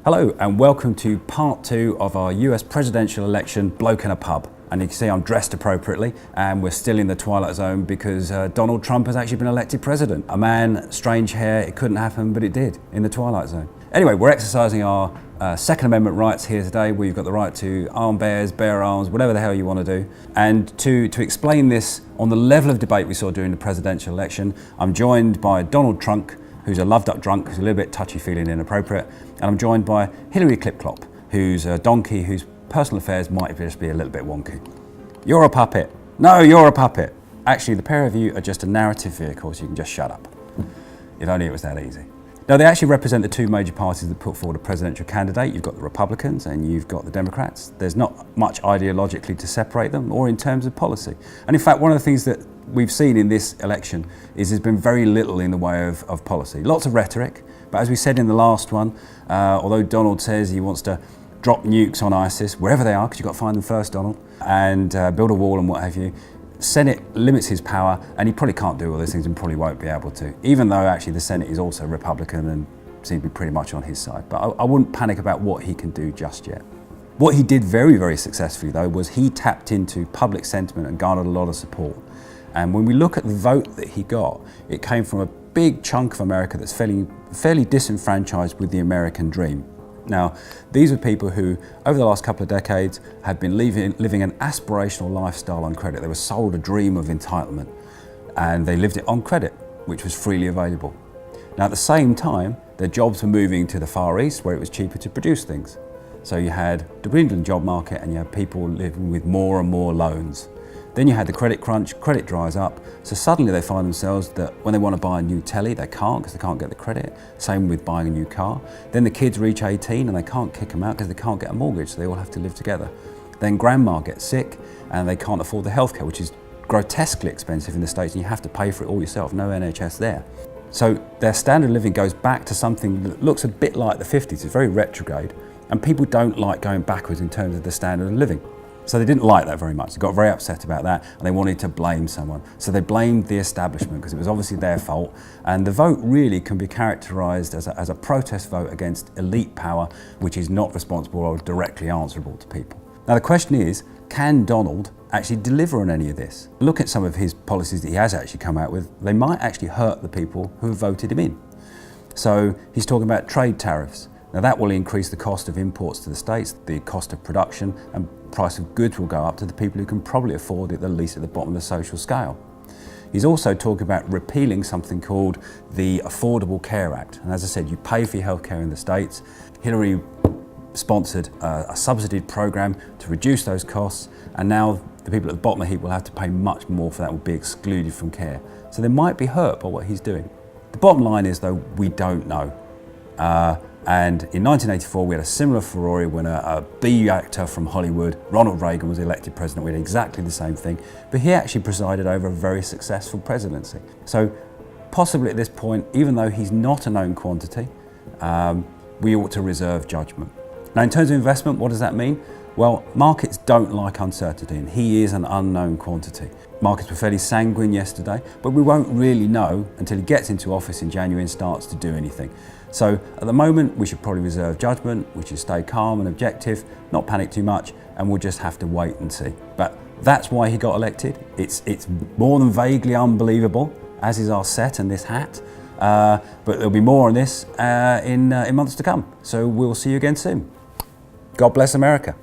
Hello and welcome to part 2 of our US presidential election, Bloke in a Pub. And you can see I'm dressed appropriately and we're still in the twilight zone because Donald Trump has actually been elected president. A man, strange hair, it couldn't happen, but it did in the twilight zone. Anyway, we're exercising our Second Amendment rights here today, where you've got the right to arm bears, bear arms, whatever the hell you want to do. And to explain this on the level of debate we saw during the presidential election, I'm joined by Donald Trump, who's a loved up drunk, who's a little bit touchy-feely and inappropriate. And I'm joined by Hillary Clip-Clop, who's a donkey whose personal affairs might just be a little bit wonky. You're a puppet. No, you're a puppet. Actually, the pair of you are just a narrative vehicle, so you can just shut up. If only it was that easy. Now, they actually represent the two major parties that put forward a presidential candidate. You've got the Republicans and you've got the Democrats. There's not much ideologically to separate them or in terms of policy. And in fact, one of the things that we've seen in this election is there's been very little in the way of policy. Lots of rhetoric, but as we said in the last one, although Donald says he wants to drop nukes on ISIS, wherever they are, because you've got to find them first, Donald, and build a wall and what have you, Senate limits his power, and he probably can't do all those things and probably won't be able to, even though actually the Senate is also Republican and seems to be pretty much on his side. But I wouldn't panic about what he can do just yet. What he did very, very successfully, though, was he tapped into public sentiment and garnered a lot of support. And when we look at the vote that he got, it came from a big chunk of America that's fairly disenfranchised with the American dream. Now, these are people who, over the last couple of decades, had been living an aspirational lifestyle on credit. They were sold a dream of entitlement, and they lived it on credit, which was freely available. Now, at the same time, their jobs were moving to the Far East, where it was cheaper to produce things. So you had the dwindling job market, and you had people living with more and more loans. Then you had the credit crunch, credit dries up, so suddenly they find themselves that when they want to buy a new telly, they can't because they can't get the credit. Same with buying a new car. Then the kids reach 18 and they can't kick them out because they can't get a mortgage, so they all have to live together. Then grandma gets sick and they can't afford the healthcare, which is grotesquely expensive in the States, and you have to pay for it all yourself, no NHS there. So their standard of living goes back to something that looks a bit like the 50s, it's very retrograde, and people don't like going backwards in terms of the standard of living. So they didn't like that very much. They got very upset about that and they wanted to blame someone. So they blamed the establishment because it was obviously their fault. And the vote really can be characterised as a protest vote against elite power, which is not responsible or directly answerable to people. Now the question is, can Donald actually deliver on any of this? Look at some of his policies that he has actually come out with. They might actually hurt the people who have voted him in. So he's talking about trade tariffs. Now that will increase the cost of imports to the States, the cost of production, and price of goods will go up to the people who can probably afford it, the least at the bottom of the social scale. He's also talking about repealing something called the Affordable Care Act. And as I said, you pay for your healthcare in the States. Hillary sponsored a subsidied program to reduce those costs, and now the people at the bottom of the heap will have to pay much more for that, will be excluded from care. So they might be hurt by what he's doing. The bottom line is, though, we don't know. And in 1984, we had a similar furore when a B actor from Hollywood, Ronald Reagan, was elected president. We had exactly the same thing, but he actually presided over a very successful presidency. So possibly at this point, even though he's not a known quantity, we ought to reserve judgment. Now, in terms of investment, what does that mean? Well, markets don't like uncertainty, and he is an unknown quantity. Markets were fairly sanguine yesterday, but we won't really know until he gets into office in January and starts to do anything. So at the moment, we should probably reserve judgment, we should stay calm and objective, not panic too much, and we'll just have to wait and see. But that's why he got elected. It's more than vaguely unbelievable, as is our set and this hat. But there'll be more on this in months to come. So we'll see you again soon. God bless America.